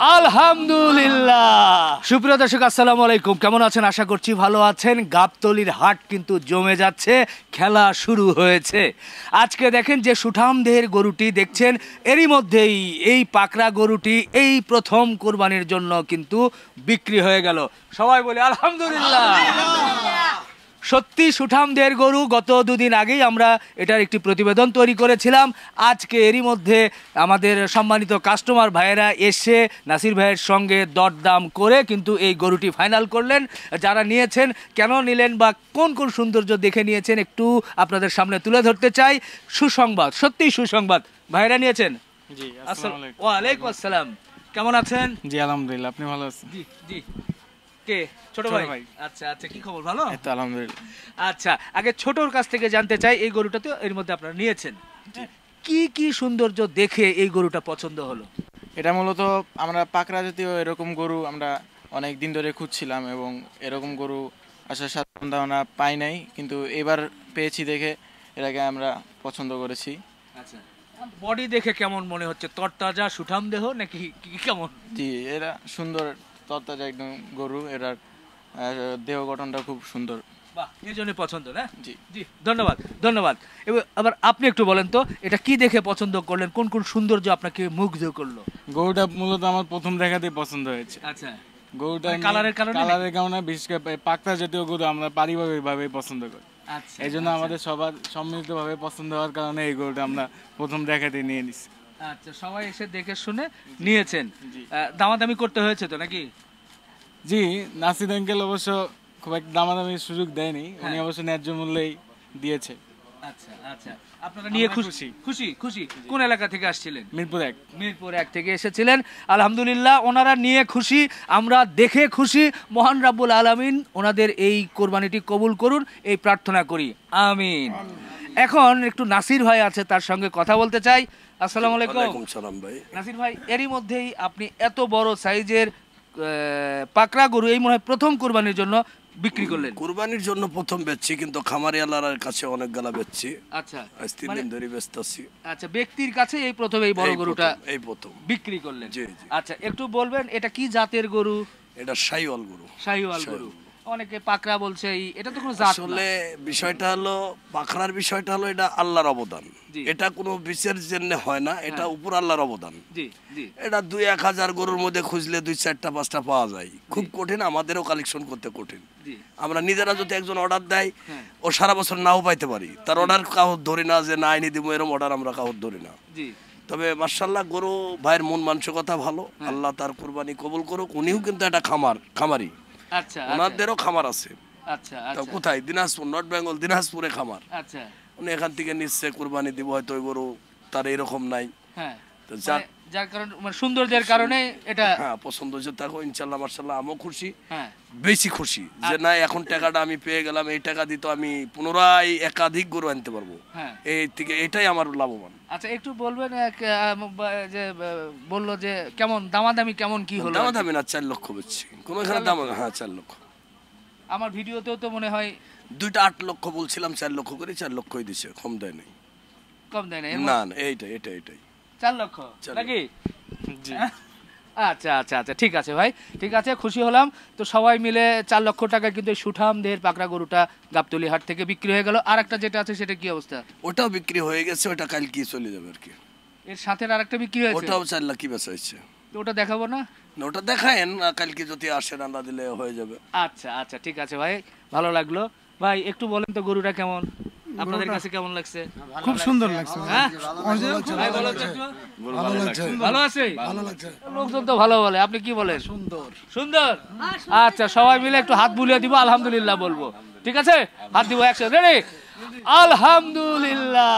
আলহামদুলিল্লাহ। সুপ্রিয় দর্শক আসসালামু আলাইকুম, কেমন আছেন? আশা করছি ভালো আছেন। গাবতলীর হাট কিন্তু জমে যাচ্ছে, খেলা শুরু হয়েছে। আজকে দেখেন যে সুঠামদেহের গরুটি দেখছেন, এরই মধ্যেই এই পাকড়া গরুটি এই প্রথম কোরবানির জন্য কিন্তু বিক্রি হয়ে গেল। সবাই বলে আলহামদুলিল্লাহ। সত্যি সুঠামদের গরু। গত দুদিন আগেই আমরা এটার একটি প্রতিবেদন তৈরি করেছিলাম। আজকে এরই মধ্যে আমাদের সম্মানিত কাস্টমার ভাইয়েরা এসে নাসির ভাইয়ের সঙ্গে দরদাম করে কিন্তু এই গরুটি ফাইনাল করলেন। যারা নিয়েছেন, কেন নিলেন বা কোন কোন সৌন্দর্য দেখে নিয়েছেন একটু আপনাদের সামনে তুলে ধরতে চাই। সুসংবাদ, সত্যিই সুসংবাদ। ভাইয়েরা নিয়েছেন। জি, আসসালামু আলাইকুম। ওয়ালাইকুম আসসালাম। কেমন আছেন? জি আলহামদুলিল্লাহ, আপনি ভালো আছেন? জি জি। কে? ছোট ভাই। আচ্ছা আচ্ছা, কি খবর? ভালো? এই তো আলহামদুলিল্লাহ। আচ্ছা, আগে ছোটর কাছ থেকে জানতে চাই, এই গরুটা তো এর মধ্যে আপনারা নিয়েছেন, কি কি সৌন্দর্য দেখে এই গরুটা পছন্দ হলো? এটা মূলত আমরা পাকড়া জাতীয় এরকম গরু আমরা অনেক দিন ধরে খুঁজছিলাম এবং এরকম গরু আসার সম্ভাবনা পাই নাই, কিন্তু এবার পেয়েছি দেখে এটাকে আমরা পছন্দ করেছি। আচ্ছা, বডি দেখে কেমন মনে হচ্ছে? তরতাজা সুঠাম দেহ নাকি কেমন? জি, এরা সুন্দর তরতাজা একদম গরু, এটার দেহ গঠনটা খুব সুন্দর। বাহ, এই জন্য পছন্দ না? জি জি, ধন্যবাদ ধন্যবাদ। এবার আবার আপনি একটু বলেন তো, এটা কি দেখে পছন্দ করলেন? কোন কোন সৌন্দর্য আপনাকে মুগ্ধ করলো? গরুটা মূলত আমার প্রথম দেখাতেই পছন্দ হয়েছে। আচ্ছা, গরুটা কালারের কারণে, বিশেষ করে পাকড়া জাতীয় গরু আমরা পারিবারিকভাবে পছন্দ করি। আচ্ছা, এই জন্য আমাদের সবার সম্মিলিতভাবে পছন্দ হওয়ার কারণে এই গরুটা আমরা প্রথম দেখাতে নিয়ে নিছি। আচ্ছা, সবাই এসে দেখে শুনে নিয়েছেন। জি। দামাদামি করতে হয়েছে তো নাকি? জি, নাসির আঙ্কেল অবশ্য খুব একটা দামাদামির সুযোগ দেয়নি, উনি অবশ্য ন্যায্য মূল্যেই দিয়েছে। আচ্ছা আচ্ছা, আপনারা নিয়ে খুশি? খুশি খুশি। কোন এলাকা থেকে আসছিলেন? মিরপুর 1। মিরপুর 1 থেকে এসেছিলেন। আলহামদুলিল্লাহ, ওনারা নিয়ে খুশি, আমরা দেখে খুশি। মহান রাব্বুল আলামিন ওনাদের এই কোরবানিটি কবুল করুন, এই প্রার্থনা করি, আমিন। এখন একটু নাসির ভাই আছে, তার সঙ্গে কথা বলতে চাই। আসসালামু আলাইকুম। ওয়ালাইকুম সালাম ভাই। নাসির ভাই, এরই মধ্যেই আপনি এত বড় সাইজের পাকড়া গরু এই মনে হয় প্রথম কোরবানির জন্য বিক্রি করলেন। কুরবানির জন্য প্রথম বেচছি, কিন্তু খামারি আলার কাছে অনেক গালা বেচছি। আচ্ছা, আজ 3 দিন ধরে বেচতেছি। আচ্ছা, ব্যক্তির কাছে এই প্রথম এই বড় গরুটা এই প্রথম বিক্রি করলেন। জি জি। আচ্ছা, একটু বলবেন এটা কি জাতের গরু? এটা শাহিওয়াল গরু। শাহিওয়াল গরু। অনেকে পাকড়া বলছে, এটা তো কোনো জাত না। আসলে বিষয়টা হলো, পাখরার বিষয়টা হলো এটা আল্লাহর অবদান। জি। এটা কোনো বিচার জন্য হয় না, এটা উপর আল্লাহর অবদান। জি জি। এটা 2-1 হাজার গরুর মধ্যে খুঁজলে 2-4টা-5টা পাওয়া যায়, খুব কঠিন, আমাদেরও কালেকশন করতে কঠিন। জি। আমরা নিজেরা যদি একজন অর্ডার দেয়, হ্যাঁ। ও সারা বছর নাও পাইতে পারি, তার অর্ডার কাউর ধরি না যে না আইনি দিব, এরকম অর্ডার আমরা কাউর ধরি না। জি। তবে মার্শাল্লাহ গরু ভাইয়ের মন মানসিকতা ভালো, আল্লাহ তার কুরবানি কবুল করুক। উনিও কিন্তু একটা খামারি, আচ্ছা ওনাদেরও খামার আছে। আচ্ছা তো আচ্ছা কোথায়? দিনাজপুর, নর্থ বেঙ্গল দিনাজপুরে খামার। আচ্ছা। উনি এখান থেকে নিচ্ছে কুরবানি দিব, হয়তো ওই গরু তার এরকম নাই। হ্যাঁ, তো যাক, যার কারণে সৌন্দর্যের কারণে এটা। হ্যাঁ, পছন্দ হয়েছে তাকে, ইনশাল্লাহ মার্শাল্লাহ আমিও খুশি, হ্যাঁ, বেশি খুশি যে না এখন টাকাটা আমি পেয়ে গেলাম, এই টাকা দিত আমি পুনরায় একাধিক গরু আনতে পারবো। হ্যাঁ। এই থেকে এটাই আমার লাভবান। আচ্ছা, একটু বলবেন যে বললো যে কেমন দামাদামি কেমন কি হলো? দামি না, 4 লক্ষ বেচছি। কোনো এখানে দাম, হ্যাঁ 4 লক্ষ। আমার ভিডিওতেও তো মনে হয় দুইটা 8 লক্ষ বলছিলাম, 4 লক্ষ করে, 4 লক্ষই দিছে, কম দেয় নাই। কম দেয় না? না না, এটাই 4 লক্ষ 4 নাকি? জি। আচ্ছা আচ্ছা আচ্ছা, ঠিক আছে ভাই, ঠিক আছে, খুশি হলাম। তো সবাই মিলে 4 লক্ষ টাকা কিন্তু এই সুঠাম দেহের পাকড়া গরুটা গাবতলী হাট থেকে বিক্রি হয়ে গেল। আর একটা যেটা আছে সেটা কি অবস্থা? ওটাও বিক্রি হয়ে গেছে, ওটা কালকে চলে যাবে আর কি। এর সাথে আর একটা বিক্রি হয়েছে, ওটাও 4 লাখ কি বেচা হয়েছে। তো ওটা দেখাবো না? না, ওটা দেখায়েন, কালকে যদি আসে রান্না দিলে হয়ে যাবে। আচ্ছা আচ্ছা, ঠিক আছে ভাই, ভালো লাগলো। ভাই একটু বলেন তো গরুটা কেমন, আপনাদের কাছে কেমন লাগছে? খুব সুন্দর লাগছে। হ্যাঁ, ভাই ভালো লাগছে? ভালো লাগছে। ভালো আছে? ভালো লাগছে। লোকজন তো ভালো বলে, আপনি কি বলেন? সুন্দর সুন্দর। আচ্ছা, সবাই মিলে একটু হাত বুলিয়ে দিব, আলহামদুলিল্লাহ বলবো, ঠিক আছে? হাত দিব একসাথে, রেডি? আলহামদুলিল্লাহ।